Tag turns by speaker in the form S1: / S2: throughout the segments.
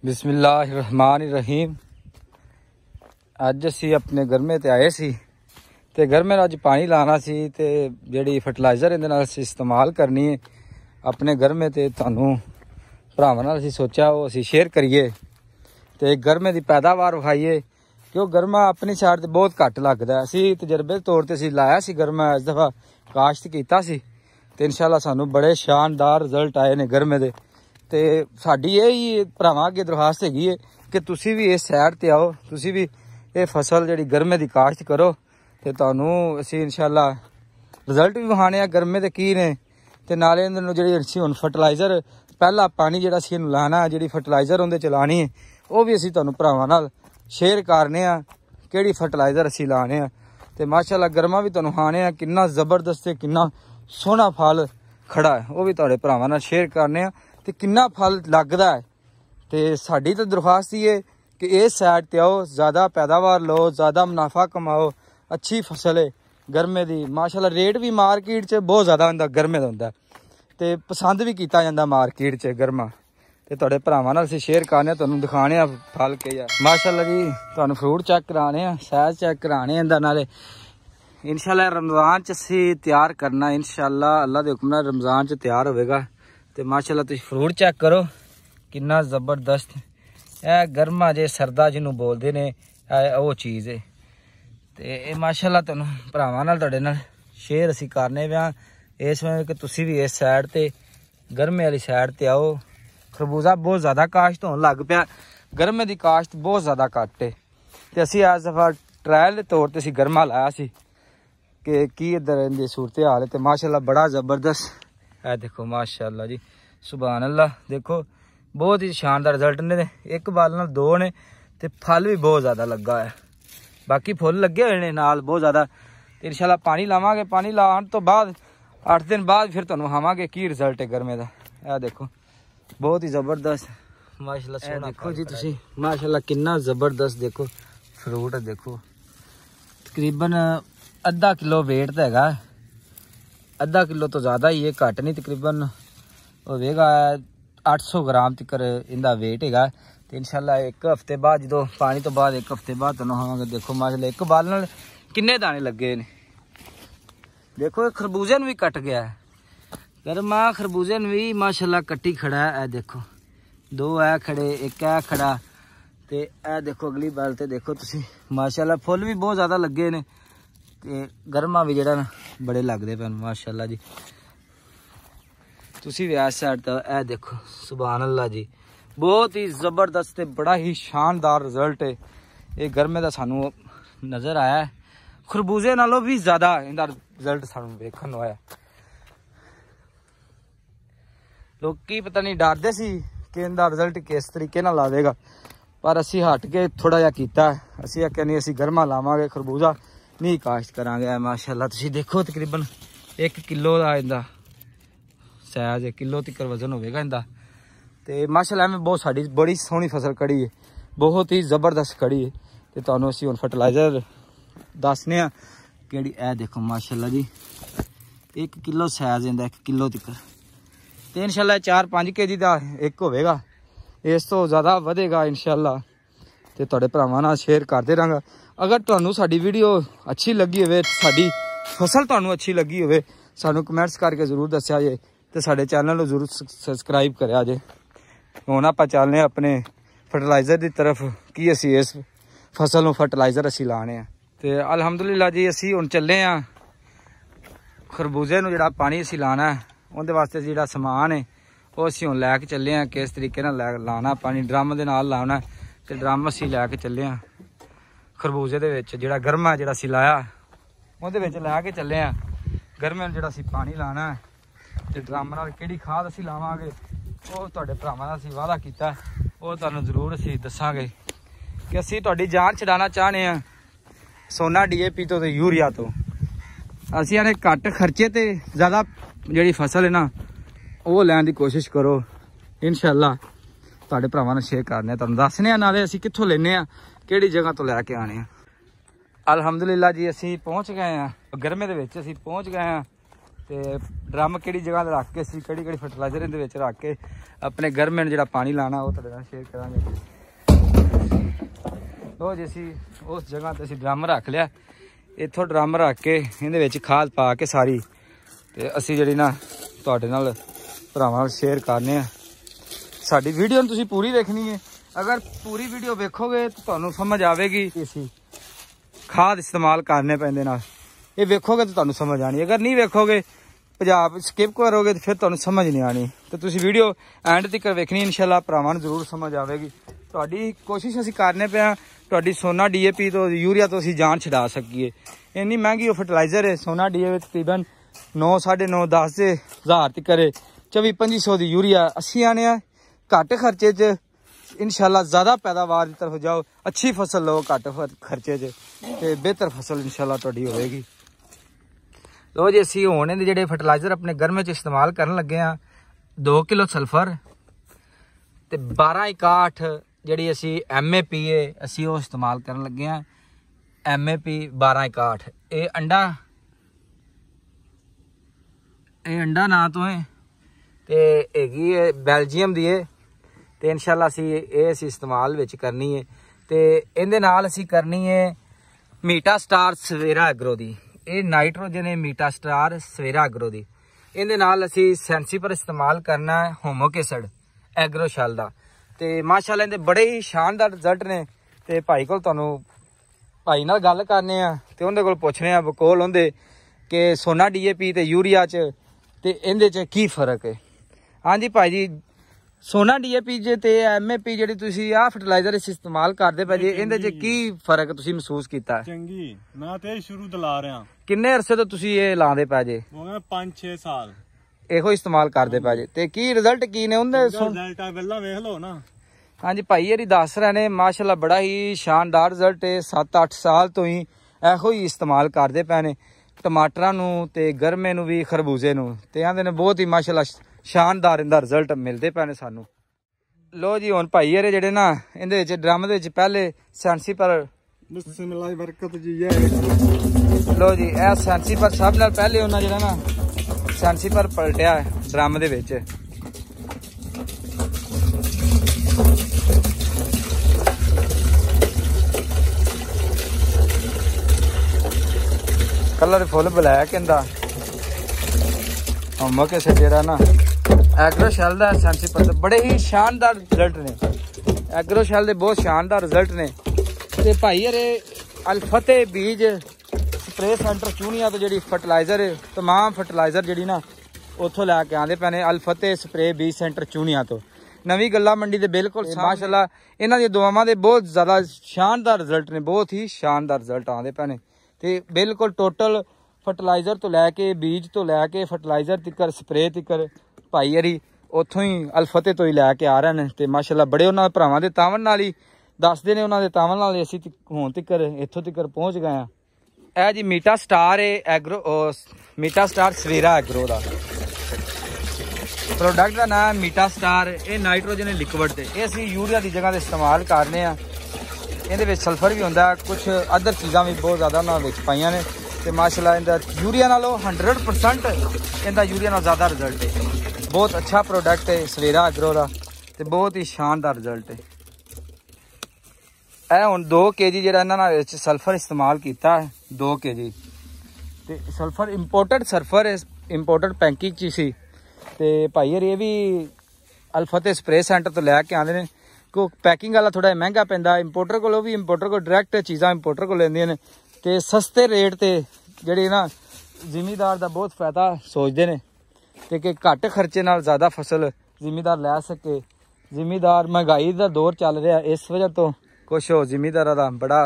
S1: बिस्मिल्लाहिर्रहमानिर्रहीम। अज असी अपने गरमे ते आए सी ते गरमे अज पानी लाना सी ते जिहड़ी फर्टिलाइजर इहदे नाल असी इस्तेमाल करनी है अपने गरमे ते तुहानूं भरावां नाल असी सोचा वो असी शेयर करिए ते गरमे की पैदावार विखाईए क्यों गरमा अपनी साइड ते बहुत घट लगदा है। असी तजर्बे के तौर ते असी लाया सी गरमा इस दफ़ा काश्त कीता सी ते इंशाअल्लाह सानूं बड़े शानदार रिजल्ट आए ने गरमे दे। ते साडी यही भरावां अगे दरखास्त हैगी है कि तुसी भी इस साइड ते आओ, तुसी भी ये फसल जिहड़ी गरमे दी काश्त करो ते तुहानूं असी इंशाअल्लाह रिजल्ट भी विखाने आ गरमे दे की ने ते नाले इहदे नूं जिहड़ी असी हुण फर्टिलाइजर पहला पानी जिहड़ा असी इहनूं लाना जिहड़ी फर्टिलाइजर उहदे च लानी है वो भी असी तुहानूं भरावां नाल शेयर करने आ किहड़ी फर्टिलाइजर असी लाने आ ते माशाअल्लाह गरमा भी तुहानूं खाने आ किन्ना जबरदस्त ते किन्ना सोहना फल खड़ा है वो भी तुहाडे भरावां नाल शेयर करने आ ते किन्ना फल लगदा है। ते साडी तो दरखास्त ही है कि इस साइड ते आओ, ज़्यादा पैदावार लो, ज़्यादा मुनाफा कमाओ, अच्छी फसल है गरमे दी। माशाअल्लाह रेट भी मार्केट च बहुत ज़्यादा हुंदा गरमे दा हुंदा ते पसंद भी कीता जांदा मार्केट च गरमा ते तुहाडे भरावां नाल असीं शेयर करने तुहानूं दिखाने आ फल के आ। माशाअल्लाह जी तुहानूं फ्रूट चेक कराने आ, साइज चेक कराने इंदा नाले इंशाअल्लाह रमज़ान च असीं तैयार करना इंशाअल्लाह अल्लाह दे हुक्म नाल रमज़ान च तैयार होवेगा। ते माशाअल्लाह तुसीं फ्रूट चेक करो किन्ना जबरदस्त ए गरमा जे सरदा जिन्हों बोलते ने वो चीज़ है ते माशाअल्लाह तुहानूं भरावां नाल तुहाडे नाल शेयर असीं करने पिया इस वेले कि तुसीं भी इस साइड ते गरमे वाली साइड ते आओ। खरबूजा बहुत ज़्यादा काश्त होने लग पिया, गरमे की काश्त बहुत ज़्यादा घट है ते असीं इस दफ़ा ट्रायल के तौर ते असीं गरमा लाया सी कि की इधर इहदी सूरत हाल है ते माशाअल्लाह बड़ा जबरदस्त है। देखो माशाअल्लाह जी सुभान अल्लाह, देखो बहुत ही शानदार रिजल्ट ने। एक बाल नाल दो ने ते फल भी बहुत ज़्यादा लगा है, बाकी फुल लगे हुए ने नाल बहुत ज़्यादा। इंशाअल्लाह पानी लावांगे, पानी लाने तो बाद 8 दिन बाद फिर तुहानूं खावांगे की रिजल्ट है गरमे दा। यह देखो बहुत ही जबरदस्त माशाअल्लाह सोहना देखो जी तुसीं माशाअल्लाह किन्ना जबरदस्त देखो फ्रूट है। देखो तकरीबन आधा किलो वेट तो हैगा, आधा किलो तो ज़्यादा ही है, घट नहीं तकरीबन होगा 800 ग्राम तक इनका वेट है। तो इंशाअल्लाह एक हफ्ते बाद जो पानी तो बाद एक हफ्ते बाद तुहानूं खावांगे। देखो माशाअल्लाह एक बाल नाल किन्ने दाने लगे ने। देखो एक खरबूजे भी कट गया है, गरमा खरबूजे भी माशाअल्लाह कट्टी खड़ा है। देखो दो है खड़े, एक है खड़ा ते ए देखो अगली बाल ते देखो तुसीं माशाअल्लाह फुल भी बहुत ज़्यादा लगे ने ते गरमा भी जिहड़ा ना बड़े लगदे पे माशाअल्लाह जी। तुसीं भी इस साइड तो ए देखो सुभान अल्लाह जी बहुत ही जबरदस्त ते बड़ा ही शानदार रिजल्ट है ये गरमे दा सानूं नज़र आया है। खरबूजे नालों भी ज़्यादा इहदा रिजल्ट सानूं वेखण नूं आया। लोकी पता नहीं डरदे सी कि इहदा रिजल्ट किस तरीके नाल आवेगा, पर असीं हट के थोड़ा जिहा कीता। असीं आख्या नहीं असीं गरमा लावांगे, खरबूजा नहीं काश्त करांगे। माशाअल्लाह तुसीं देखो तकरीबन 1 किलो दा इहदा साइज 1 किलो तक वजन होगा इनका। तो माशाअल्लाह में बहुत साड़ी बड़ी सोहनी फसल खड़ी है, बहुत ही जबरदस्त खड़ी है। तो तुहानूं असीं हुण फर्टिलाइजर दसने आ किहड़ी ए देखो माशाअल्लाह जी 1 किलो साइज इनका 1 किलो तक। तो इंशाअल्लाह 4-5 kg का एक होगा, इस तो ज़्यादा वधेगा इंशाअल्लाह। तो तुहाडे भरावां नाल शेयर करते रहांगा। अगर तुहानूं साडी वीडियो अच्छी लगी होवे, साडी फसल तुहानूं अच्छी लगी होवे, सानूं कमेंट्स करके जरूर दस्सिया जे ते साडे चैनल नूं जरूर सबसक्राइब करिया जे। हुण आपां चलने अपने फर्टिलाइजर की तरफ कि असीं इस फसल नूं फर्टिलाइजर असीं लाने आ। ते अलहमदुलिल्लाह जी असीं हुण चले आ खरबूजे नूं जिहड़ा पानी असीं लाना है उहदे वास्ते जिहड़ा समान है वो असीं हुण लैके चले आ किस तरीके नाल लाना पानी। ड्रम दे नाल लाना ते ड्रम असीं लैके चले आ खरबूजे दे विच जिहड़ा गरमा जिहड़ा असीं लाया उहदे विच लैके चले आ गरमे नूं जिहड़ा असीं पानी लाना है ते ड्रम नाल किहड़ी खाद असीं लावांगे वो तुहाडे भरावां नाल असीं वादा कीता वो तुहानूं जरूर असीं दस्सांगे कि असीं तुहाडी जान छडाना चाहने आ सोना DAP तो यूरिया तो। असीं आने घट खर्चे ते ज़्यादा जिहड़ी फसल है ना वो लैण दी कोशिश करो इंशाअल्लाह। तुहाडे भरावां नाल शेयर करने तुहानूं दस्सने आ नाले असीं कित्थों लैने आ किहड़ी जगह तो लैके आने आ। अल्हम्दुलिल्लाह जी असीं पहुँच गए हैं गरमे दे विच, असीं पहुँच गए हैं ते ड्रम किहड़ी जगह ते रख के असीं किहड़ी फर्टिलाइजर इहदे विच रख के अपने गरमे नूं जिहड़ा पानी लाना वो तुहाडे नाल शेयर करांगे। लो जी असीं उस जगह ते असीं ड्रम रख लिया, इत्थों ड्रम रख के इहदे विच खाद पा के सारी ते असीं जिहड़ी ना तुहाडे नाल भरावां नाल शेयर करने आ। साडी वीडियो नूं तुसीं पूरी देखनी है, अगर पूरी वीडियो वेखोगे तो तुहानूं समझ आवेगी कि असीं खाद इस्तेमाल करने पैंदे नाल। ये वेखोगे तो तुहानूं समझ आनी, अगर नहीं वेखोगे पंजाब स्किप करोगे तो फिर तुहानूं समझ नहीं आनी। तो तुसीं वीडियो एंड तक वेखनी, इंशाअल्लाह भरावां नूं जरूर समझ आवेगी। तुहाडी कोशिश असीं करने पे हां तुहाडी सोना DAP तो यूरिया तो असीं जान छड़ा सकीए। इन्नी महंगी वो फर्टिलाइजर है सोना DAP तकरीबन 9 9.5 10 हज़ार तक 2400-2500 की यूरिया। असीं आने घट खर्चे च इंशाअल्लाह ज़्यादा पैदावार की तरफ जाओ, अच्छी फसल लो घट खर्चे च ते बेहतर फसल इंशाअल्लाह तुहाडी होएगी। लो जी असीं हुण इहदे जिहड़े फर्टिलाइजर अपने गरमे च इस्तेमाल करन लगे हां 2 किलो सल्फर ते 1261 जिहड़ी असीं MAP है असीं वो इस्तेमाल करन लगे हां। MAP 1261 ये अंडा ना तो है ते हैगी है बेल्जियम दी है ते इंशाअल्लाह असीं ये असीं इस्तेमाल विच करनी है। ते इहदे नाल असीं करनी है मीटा स्टार सवेरा एग्रो दी, ये नाइट्रोजन है मीटा स्टार सवेरा एग्रो दी। इहदे नाल असीं सेंसीपर इस्तेमाल करना है होमोक एसिड एग्रो शैल दा ते माशाअल्लाह इहदे बड़े ही शानदार रिजल्ट ने। ते भाई कोल तुहानूं भाई नाल गल करने आ ते उहदे कोल पुछने आ बकोल उहदे कि सोना DAP ते यूरिया च ते इहदे च की फर्क है। हाँ जी भाई जी, सोना DAP ते MAP ਜਿਹੜੀ ਤੁਸੀਂ ਆ ਫਰਟੀਲਾਈਜ਼ਰ ਇਸਤੇਮਾਲ ਕਰਦੇ ਪਏ ਜੀ, ਇਹਦੇ 'ਚ ਕੀ ਫਰਕ ਤੁਸੀਂ ਮਹਿਸੂਸ ਕੀਤਾ ਹੈ?
S2: ਚੰਗੀ ਮੈਂ ਤੇ ਸ਼ੁਰੂ ਤੋਂ ਲਾ ਰਿਹਾ।
S1: ਕਿੰਨੇ ਅਰਸੇ ਤੋਂ ਤੁਸੀਂ ਇਹ ਲਾਉਂਦੇ ਪਏ ਜੇ?
S2: ਹੋ ਗਏ 5-6 ਸਾਲ
S1: ਇਹੋ ਇਸਤੇਮਾਲ ਕਰਦੇ ਪਏ ਜੇ ਤੇ ਕੀ ਰਿਜ਼ਲਟ ਕੀ ਨੇ ਉਹਦੇ?
S2: ਰਿਜ਼ਲਟ ਆ ਪਹਿਲਾਂ ਵੇਖ ਲਓ ਨਾ।
S1: ਹਾਂਜੀ ਭਾਈ ਇਹ ਦੱਸ ਰਹੇ ਨੇ ਮਾਸ਼ਾਅੱਲਾ ਬੜਾ ਹੀ ਸ਼ਾਨਦਾਰ ਰਿਜ਼ਲਟ ਹੈ। 7-8 ਸਾਲ ਤੋਂ ਹੀ ਇਹੋ ਹੀ ਇਸਤੇਮਾਲ ਕਰਦੇ ਪਏ ਨੇ ਟਮਾਟਰਾਂ ਨੂੰ ਤੇ ਗਰਮੇ ਨੂੰ ਵੀ ਖਰਬੂਜ਼ੇ ਨੂੰ ਤੇ ਆਂਦੇ ਨੇ ਬਹੁਤ ਹੀ ਮਾਸ਼ਾਅੱਲਾ शानदार इनका रिजल्ट मिलते पे ने सानू। लो जी हुण भाई ये जेडे ना इहदे विच ड्रम दे विच पहले सेंसी पर
S2: बिस्मिल्लाह बरकत जी है।
S1: लो जी ए सेंसी पर सब नाल पहले उन्हां जेड़ा ना सेंसी पर पलटिया ड्रम दे विच। कलर फुल ब्लैक इंदा होमोक एसिड जेड़ा ना एग्रो शैल दा सेंसी पर बड़े ही शानदार रिजल्ट ने। एग्रो शैल दे बहुत शानदार रिजल्ट ने। ते भाई अरे अलफते बीज स्प्रे सेंटर चूनिया तो जी फर्टिलाइजर तमाम फर्टिलाइजर जी ना उतों लैके आते पे ने अलफते स्प्रे बीज सेंटर चूनिया तो नवी गला मंडी के बिल्कुल माशाअल्लाह इन्हां दी दुआवां दे बहुत ज़्यादा शानदार रिजल्ट ने, बहुत ही शानदार रिजल्ट आते पे ने। ते बिल्कुल टोटल फर्टिलाइजर तो लैके बीज तो लैके फर्टिलाइजर तिकर स्प्रे तिकर भाई हरी उतों ही अलफते तो ही लैके आ रहे हैं। तो माशाअल्लाह बड़े उन्होंने भरावां दे तावन नाल ही दसदे ने, उन्होंने तावन नाल असीं हुण तिकर इत्थों तिकर पहुँच गए हैं। यह जी मीटा स्टार है एग्रो मीटा स्टार सवेरा एग्रो का प्रोडक्ट का नाम मीटा स्टार। ये नाइट्रोजन लिक्विड ते ये असीं यूरिया की जगह इस्तेमाल करने आ। इहदे विच सल्फर भी हुंदा, कुछ अदर चीज़ां भी बहुत ज़्यादा उन्हां विच पाईयां ने ते माशाअल्लाह इनका यूरिया नालों 100% इनका यूरिया नाल ज़्यादा रिजल्ट है। बहुत अच्छा प्रोडक्ट है सवेरा एग्रो का ते बहुत ही शानदार रिजल्ट है। यह हुण 2 kg जिहड़ा इन्हां ने सल्फर इस्तेमाल किया है 2 kg ते सल्फर इंपोर्टेड सल्फर है, इंपोर्टेड पैकिंग च सी ते भाई ये भी अलफते स्प्रे सेंटर तो लैके आते हैं। को पैकिंग वाला थोड़ा महंगा पैंदा, इंपोर्टर को भी इंपोर्टर को डायरैक्ट चीज़ां इंपोर्टर को लैंदियां ने ते सस्ते रेट ते जिहड़े ना जिमीदार दा बहुत फायदा सोचते हैं ते कि घट खर्चे नाल ज़्यादा फसल जिमीदार लै सके। जिमीदार महंगाई का दौर चल रहा है, इस वजह तो कुछ हो जिमीदारां दा बड़ा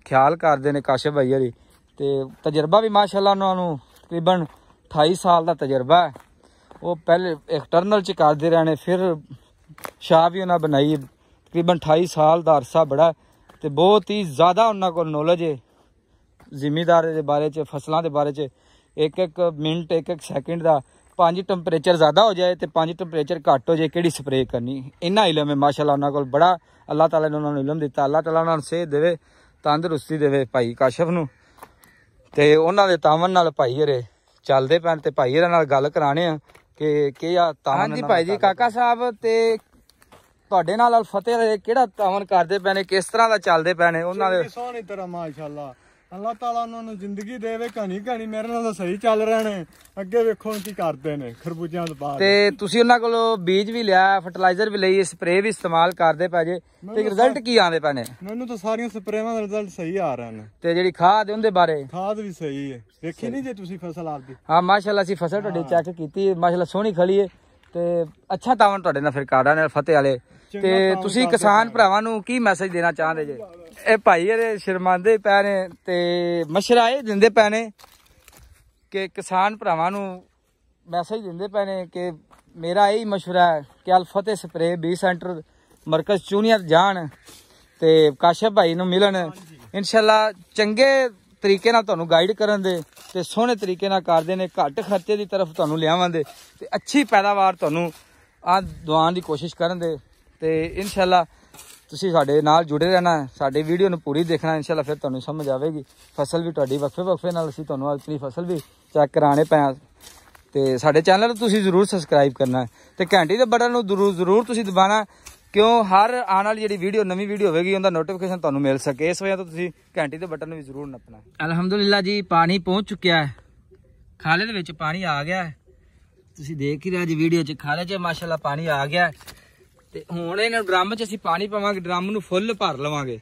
S1: ख्याल करते हैं काशिफ भाई हरी। ते तजर्बा भी माशाअल्लाह उन्होंने तकरीबन 28 साल का तजर्बा है। वो पहले एक्सटर्नल च करते रहने, फिर शाह भी उन्हें बनाई, तकरीबन 28 साल का अरसा बड़ा ते बहुत ही ज़्यादा उन्होंने को नॉलेज है जिमीदार के बारे च, फसलों के बारे च। एक मिनट एक सैकेंड का 5 टैंपरेचर ज़्यादा हो जाए तो 5 टैंपरेचर घट हो जाए कि स्प्रे करनी, इन्ना इलम है माशाअल्लाह उन्होंने को बड़ा। अल्लाह ताला ने उन्होंने इलम दिता, अल्लाह ताला उन्होंने सेहत देवे, तंदुरुस्ती देवे भाई काशिफ नूं ते उन्होंने तावन नाल भाई हरे ਚੱਲਦੇ ਪੈਣ ਤੇ ਭਾਈ ਇਹਨਾਂ ਨਾਲ ਗੱਲ ਕਰਾਣੇ ਆ ਕਿ ਕੀ ਆ ਤਾਵਨ। ਹਾਂਜੀ ਭਾਈ ਜੀ, ਕਾਕਾ ਸਾਹਿਬ ਤੇ ਤੁਹਾਡੇ ਨਾਲ ਫਤਿਹ ਕਿਹੜਾ ਤਾਵਨ ਕਰਦੇ ਪਏ ਨੇ, ਕਿਸ ਤਰ੍ਹਾਂ ਦਾ ਚੱਲਦੇ ਪਏ ਨੇ ਉਹਨਾਂ ਦੇ?
S2: ਸੋਹਣੀ ਤਰ੍ਹਾਂ ਮਾਸ਼ਾਅੱਲਾ, ਅੱਲਾਹ ਤਾਲਾ ਉਹਨਾਂ ਨੂੰ ਜ਼ਿੰਦਗੀ ਦੇਵੇ। ਕਹਾਣੀ ਮੇਰੇ ਨਾਲ ਤਾਂ ਸਹੀ ਚੱਲ ਰਹੇ ਨੇ, ਅੱਗੇ ਵੇਖੋ ਕੀ ਕਰਦੇ ਨੇ ਖਰਬੂਜਿਆਂ ਤੋਂ ਬਾਅਦ। ਤੇ
S1: ਤੁਸੀਂ ਉਹਨਾਂ ਕੋਲੋਂ ਬੀਜ ਵੀ ਲਿਆ, ਫਰਟੀਲਾਈਜ਼ਰ ਵੀ ਲਈ, ਸਪਰੇ ਵੀ ਇਸਤੇਮਾਲ ਕਰਦੇ ਪਏ ਜੇ, ਤੇ ਰਿਜ਼ਲਟ ਕੀ ਆਉਂਦੇ ਪਏ ਨੇ?
S2: ਮੈਨੂੰ ਤਾਂ ਸਾਰੀਆਂ ਸਪਰੇਵਾਂ ਦਾ ਰਿਜ਼ਲਟ ਸਹੀ ਆ ਰਹੇ ਨੇ।
S1: ਤੇ ਜਿਹੜੀ ਖਾਦ ਉਹਦੇ ਬਾਰੇ?
S2: ਖਾਦ ਵੀ ਸਹੀ ਹੈ, ਵੇਖੀ ਨਹੀਂ ਜੇ ਤੁਸੀਂ ਫਸਲ ਆਪਦੀ?
S1: ਹਾਂ ਮਾਸ਼ਾਅੱਲਾ, ਅਸੀਂ ਫਸਲ ਤੁਹਾਡੀ ਚੈੱਕ ਕੀਤੀ, ਮਾਸ਼ਾਅੱਲਾ ਸੋਹਣੀ ਖੜੀ ਹੈ ਤੇ ਅੱਛਾ ਤਾਵਨ ਤੁਹਾਡੇ ਨਾਲ ਫਿਰ ਕਰ ਰਹੇ ਨੇ ਫਤਿਹ ਵਾਲੇ। ਤੇ ਤੁਸੀਂ ਕਿਸਾਨ ਭਰਾਵਾਂ ਨੂੰ ਕੀ ਮੈਸੇਜ ਦੇਣਾ ਚਾਹੁੰਦੇ ਜੇ? ਇਹ ਭਾਈ ਇਹਦੇ ਸ਼ਰਮਾਂਦੇ ਪੈ ਨੇ ਤੇ ਮਸ਼ਵਰਾ ਇਹ ਦਿੰਦੇ ਪਏ ਨੇ ਕਿ ਕਿਸਾਨ ਭਰਾਵਾਂ ਨੂੰ ਮੈਸੇਜ ਦਿੰਦੇ ਪਏ ਨੇ ਕਿ ਮੇਰਾ ਇਹੀ ਮਸ਼ਵਰਾ ਹੈ ਕਿ ਅਲ ਫਤਿਹ ਸਪਰੇ ਬੀ ਸੈਂਟਰ ਮਰਕਜ਼ ਚੂਨੀਅਰ ਜਾਣ ਤੇ ਕਾਸ਼ਫ ਭਾਈ ਨੂੰ ਮਿਲਣ, ਇਨਸ਼ਾਅੱਲਾ ਚੰਗੇ ਤਰੀਕੇ ਨਾਲ ਤੁਹਾਨੂੰ ਗਾਈਡ ਕਰਨ ਦੇ ਤੇ ਸੋਹਣੇ ਤਰੀਕੇ ਨਾਲ ਕਰਦੇ ਨੇ, ਘੱਟ ਖਰਚੇ ਦੀ ਤਰਫ ਤੁਹਾਨੂੰ ਲਿਆਵਾਂਗੇ ਤੇ ਅੱਛੀ ਪੈਦਾਵਾਰ ਤੁਹਾਨੂੰ ਆ ਦਵਾਉਣ ਦੀ ਕੋਸ਼ਿਸ਼ ਕਰਨ ਦੇ। ਤੇ ਇਨਸ਼ਾਅੱਲਾ ਤੁਸੀਂ ਸਾਡੇ ਨਾਲ ਜੁੜੇ ਰਹਿਣਾ, ਸਾਡੇ ਵੀਡੀਓ ਨੂੰ ਪੂਰੀ ਦੇਖਣਾ, ਇਨਸ਼ਾਅੱਲਾ ਫਿਰ ਤੁਹਾਨੂੰ ਸਮਝ ਆਵੇਗੀ। ਫਸਲ ਵੀ ਤੁਹਾਡੀ ਵਕਫੇ ਨਾਲ ਅਸੀਂ ਤੁਹਾਨੂੰ ਆਪਣੀ ਫਸਲ ਵੀ ਚੈੱਕ ਕਰਾਣੇ ਪਏ ਤੇ ਸਾਡੇ ਚੈਨਲ ਨੂੰ ਤੁਸੀਂ ਜ਼ਰੂਰ ਸਬਸਕ੍ਰਾਈਬ ਕਰਨਾ ਤੇ ਘੰਟੀ ਦੇ ਬਟਨ ਨੂੰ ਜ਼ਰੂਰ ਤੁਸੀਂ ਦਬਾਉਣਾ, ਕਿਉਂ ਹਰ ਆਉਣ ਵਾਲੀ ਜਿਹੜੀ ਵੀਡੀਓ ਨਵੀਂ ਵੀਡੀਓ ਹੋਵੇਗੀ ਉਹਦਾ ਨੋਟੀਫਿਕੇਸ਼ਨ ਤੁਹਾਨੂੰ ਮਿਲ ਸਕੇ। ਇਸ ਵਜ੍ਹਾ ਤੋਂ ਤੁਸੀਂ ਘੰਟੀ ਦੇ ਬਟਨ ਨੂੰ ਵੀ ਜ਼ਰੂਰ ਨੱਪਣਾ। ਅਲਹਮਦੁਲਿਲਾ ਜੀ, ਪਾਣੀ ਪਹੁੰਚ ਚੁੱਕਿਆ ਹੈ, ਖਾਲੇ ਦੇ ਵਿੱਚ ਪਾਣੀ ਆ ਗਿਆ, ਤੁਸੀਂ ਦੇਖ ਹੀ ਰਹੇ ਜੀ ਵੀਡੀਓ 'ਚ, ਖਾਲੇ 'ਚ ਮਾਸ਼ਾਅੱਲਾ ਪਾਣੀ ਆ ਗਿਆ। ਤੇ ਹੁਣ ਇਹਨਾਂ ਡਰਮ 'ਚ ਅਸੀਂ ਪਾਣੀ ਪਾਵਾਂਗੇ, ਡਰਮ ਨੂੰ ਫੁੱਲ ਭਰ ਲਵਾਂਗੇ,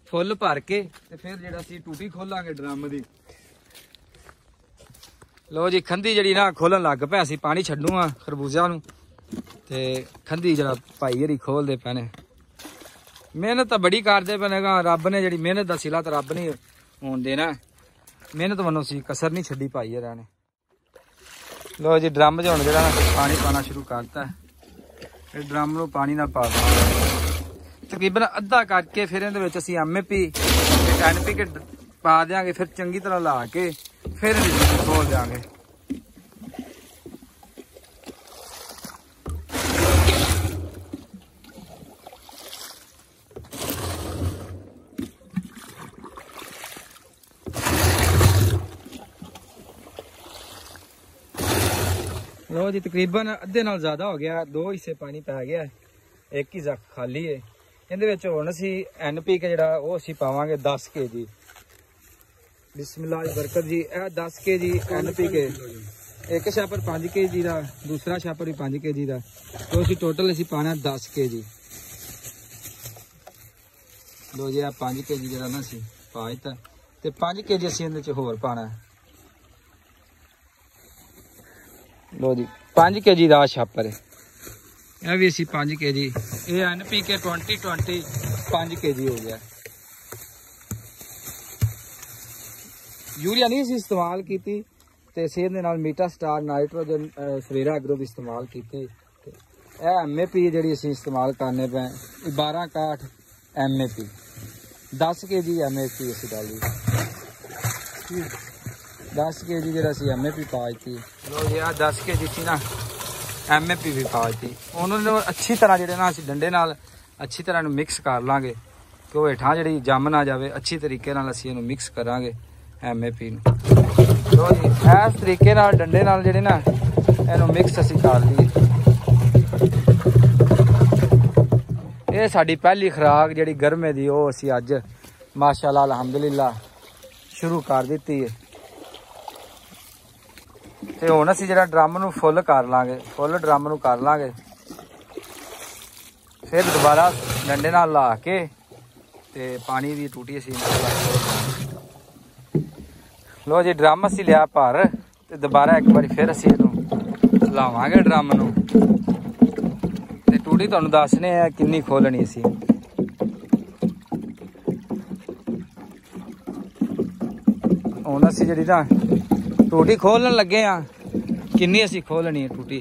S1: ਫੁੱਲ ਭਰ ਕੇ ਤੇ ਫਿਰ ਜਿਹੜਾ ਅਸੀਂ ਟੂਟੀ ਖੋਲਾਂਗੇ ਡਰਮ ਦੀ। ਲੋ ਜੀ, ਖੰਦੀ ਜਿਹੜੀ ਨਾ ਖੋਲਣ ਲੱਗ ਪਿਆ, ਅਸੀਂ ਪਾਣੀ ਛੱਡੂਗਾ ਖਰਬੂਜ਼ਿਆਂ ਨੂੰ ਤੇ ਖੰਦੀ ਜਿਹੜਾ ਭਾਈ ਹਰੀ ਖੋਲਦੇ ਪਏ ਨੇ। ਮਿਹਨਤ ਤਾਂ ਬੜੀ ਕਰਦੇ ਪਏ ਨੇ, ਰੱਬ ਨੇ ਜਿਹੜੀ ਮਿਹਨਤ ਦਾ ਸਿਲਾ ਤਾਂ ਰੱਬ ਨੇ ਹੋਣ ਦੇਣਾ, ਮਿਹਨਤ ਵੱਲੋਂ ਸੀ ਕਸਰ ਨਹੀਂ ਛੱਡੀ ਭਾਈ ਹਰਾਂ ਨੇ। ਲੋ ਜੀ, ਡਰਮ 'ਚ ਹੁਣ ਜਿਹੜਾ ਪਾਣੀ ਪਾਣਾ ਸ਼ੁਰੂ ਕਰਤਾ, ਇਹ ਡਰਮ ਨੂੰ ਪਾਣੀ ਨਾਲ ਪਾ ਦਿਆਂਗੇ ਤਕਰੀਬਨ ਅੱਧਾ ਕਰਕੇ, ਫਿਰ ਇਹਦੇ ਵਿੱਚ ਅਸੀਂ MAP ਤੇ NPK ਪਾ ਦਿਆਂਗੇ, ਫਿਰ ਚੰਗੀ ਤਰ੍ਹਾਂ ਲਾ ਕੇ ਫਿਰ ਇਹਨੂੰ ਖੋਲ ਦਿਆਂਗੇ। ਲੋ ਜੀ, ਤਕਰੀਬਨ ਅੱਧੇ ਨਾਲ ਜ਼ਿਆਦਾ ਹੋ ਗਿਆ, 2 ਹਿੱਸੇ ਪਾਣੀ ਪੈ ਗਿਆ, 1 ਹੀ ਜ਼ੱਕ ਖਾਲੀ ਹੈ। ਇਹਦੇ ਵਿੱਚ ਹੁਣ ਅਸੀਂ NPK ਜਿਹੜਾ ਉਹ ਅਸੀਂ ਪਾਵਾਂਗੇ 10 kg। ਬਿਸਮਿਲ੍ਲਾਹ ਦੀ ਬਰਕਤ ਜੀ। ਇਹ 10 kg NPK, ਇੱਕ ਛਾਪਰ 5 kg ਦਾ, ਦੂਸਰਾ ਛਾਪਰ ਵੀ 5 kg ਦਾ, तो ਅਸੀਂ ਟੋਟਲ ਅਸੀਂ ਪਾਣਾ 10 kg। ਲੋ ਜੀ, ਆ 5 kg ਜਿਹੜਾ ਨਾ ਅਸੀਂ ਪਾ ਦਿੱਤਾ ਤੇ 5 kg ਅਸੀਂ ਇਹਦੇ ਚ ਹੋਰ ਪਾਣਾ। ਲੋ ਜੀ, 5 kg ਦਾ ਛਾਪਰ ਹੈ, ਇਹ ਵੀ ਅਸੀਂ 5 kg, ਇਹ NPK 2020 5 kg ਹੋ ਗਿਆ। यूरिया नहीं सी इस्तेमाल की ते सेहत दे नाल मीटा स्टार नाइट्रोजन सवेरा एग्रो भी इस्तेमाल की। MAP जी असी इस्तेमाल करने पे 1261 MAP 10 kg MAP असी डाली 10 kg जो असी MAP पा दी। लो जी, 10 kg सी ना MAP भी पा दी। उन्होंने अच्छी तरह जो ना असी डंडे नाल अच्छी तरह मिक्स कर लाँगे कि वो हेठां जी जम ना जाए, अच्छी तरीके नाल असी इहनूं मिक्स करांगे MAP नूं। लो जी, इस तरीके नाल डंडे नाल जिहड़े ना इहनूं मिक्स असी कर लईए। ये साडी पहली खुराक जिहड़ी गर्मे दी ओह असी अज माशाअल्लाह अलहमदुलिल्लाह शुरू कर दित्ती है। ते हुण असी जिहड़ा ड्रम नूं फुल कर लांगे, फुल ड्रम नूं कर लांगे, फिर दोबारा डंडे नाल ला के ते पानी दी टूटी असी। लो जी, ड्रम असी लिया भर ते दोबारा एक बार फिर असी इहनूं लावांगे ड्रम नूं ते टूटी तुहानूं दसने आ किन्नी खोलनी असी। हुण असी जिहड़ी ना टूटी खोलन लगे आ, किन्नी असी खोलनी है टूटी।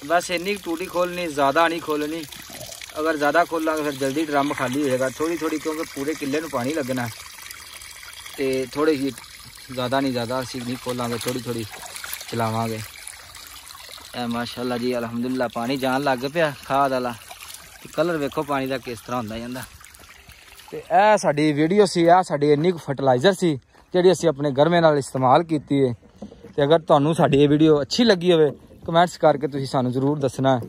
S1: बस इन्नी टूटी खोलनी, ज़्यादा नहीं खोलनी। अगर ज़्यादा खोल फिर जल्दी ड्रम खाली होएगा। थोड़ी थोड़ी क्योंकि पूरे किले में पानी लगना है तो थोड़ी ही, ज़्यादा नहीं, ज़्यादा असी नहीं खोलांगे, थोड़ी थोड़ी चलावांगे। माशाअल्लाह जी अलहमदुलिल्लाह पानी जान लग पिया खाद वाला। कलर वेखो पानी का किस तरह होंदा जांदा। ਤੇ ਇਹ ਸਾਡੀ ਵੀਡੀਓ ਸੀ, ਇਹ ਸਾਡੀ ਇੰਨੀ ਕੁ ਫਰਟੀਲਾਈਜ਼ਰ ਸੀ ਜਿਹੜੀ ਅਸੀਂ ਆਪਣੇ ਗਰਮੇ ਨਾਲ ਇਸਤੇਮਾਲ ਕੀਤੀ ਹੈ। ਤੇ ਅਗਰ ਤੁਹਾਨੂੰ ਸਾਡੀ ਇਹ ਵੀਡੀਓ ਅੱਛੀ ਲੱਗੀ ਹੋਵੇ ਕਮੈਂਟਸ ਕਰਕੇ ਤੁਸੀਂ ਸਾਨੂੰ ਜ਼ਰੂਰ ਦੱਸਣਾ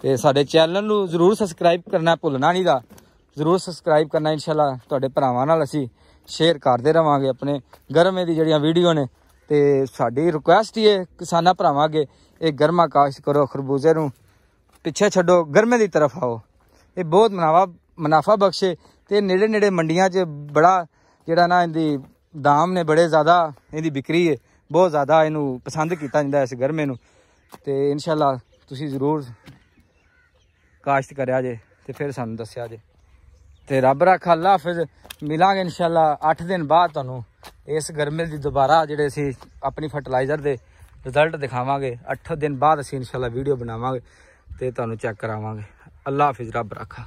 S1: ਤੇ ਸਾਡੇ ਚੈਨਲ ਨੂੰ ਜ਼ਰੂਰ ਸਬਸਕ੍ਰਾਈਬ ਕਰਨਾ ਭੁੱਲਣਾ ਨਹੀਂ ਗਾ, ਜ਼ਰੂਰ ਸਬਸਕ੍ਰਾਈਬ ਕਰਨਾ। ਇਨਸ਼ਾਅੱਲਾ ਤੁਹਾਡੇ ਭਰਾਵਾਂ ਨਾਲ ਅਸੀਂ ਸ਼ੇਅਰ ਕਰਦੇ ਰਵਾਂਗੇ ਆਪਣੇ ਗਰਮੇ ਦੀ ਜਿਹੜੀਆਂ ਵੀਡੀਓ ਨੇ। ਤੇ ਸਾਡੀ ਰਿਕੁਐਸਟ ਹੀ ਹੈ ਕਿਸਾਨਾਂ ਭਰਾਵਾਂ ਅੱਗੇ, ਇਹ ਗਰਮਾ ਕਾਸ਼ਤ ਕਰੋ, ਖਰਬੂਜ਼ੇ ਨੂੰ ਪਿੱਛੇ ਛੱਡੋ, ਗਰਮੇ ਦੀ ਤਰਫ ਆਓ। ਇਹ ਬਹੁਤ ਮੁਨਾਫਾ ਬਖਸ਼ੇ ਤੇ ਨੇੜੇ ਨੇੜੇ ਮੰਡੀਆਂ 'ਚ ਬੜਾ ਜਿਹੜਾ ਨਾ ਇਹਦੀ ਦਾਮ ਨੇ ਬੜੇ ਜ਼ਿਆਦਾ, ਇਹਦੀ ਵਿਕਰੀ ਹੈ ਬਹੁਤ ਜ਼ਿਆਦਾ, ਇਹਨੂੰ ਪਸੰਦ ਕੀਤਾ ਜਾਂਦਾ ਇਸ ਗਰਮੇ ਨੂੰ। ਤੇ ਇਨਸ਼ਾਅੱਲਾ ਤੁਸੀਂ ਜ਼ਰੂਰ ਕਾਸ਼ਤ ਕਰਿਆ ਜੇ ਤੇ ਫਿਰ ਸਾਨੂੰ ਦੱਸਿਆ ਜੇ। ਤੇ ਰੱਬ ਰੱਖਾ, ਅੱਲਾ ਹਾਫਿਜ਼। ਮਿਲਾਂਗੇ ਇਨਸ਼ਾਅੱਲਾ 8 ਦਿਨ ਬਾਅਦ ਤੁਹਾਨੂੰ ਇਸ ਗਰਮੇ ਦੀ ਦੁਬਾਰਾ ਜਿਹੜੇ ਅਸੀਂ ਆਪਣੀ ਫਰਟੀਲਾਈਜ਼ਰ ਦੇ ਰਿਜ਼ਲਟ ਦਿਖਾਵਾਂਗੇ। 8 ਦਿਨ ਬਾਅਦ ਅਸੀਂ ਇਨਸ਼ਾਅੱਲਾ ਵੀਡੀਓ ਬਣਾਵਾਂਗੇ ਤੇ ਤੁਹਾਨੂੰ ਚੈੱਕ ਕਰਾਵਾਂਗੇ। ਅੱਲਾ ਹਾਫਿਜ਼, ਰੱਬ ਰੱਖਾ।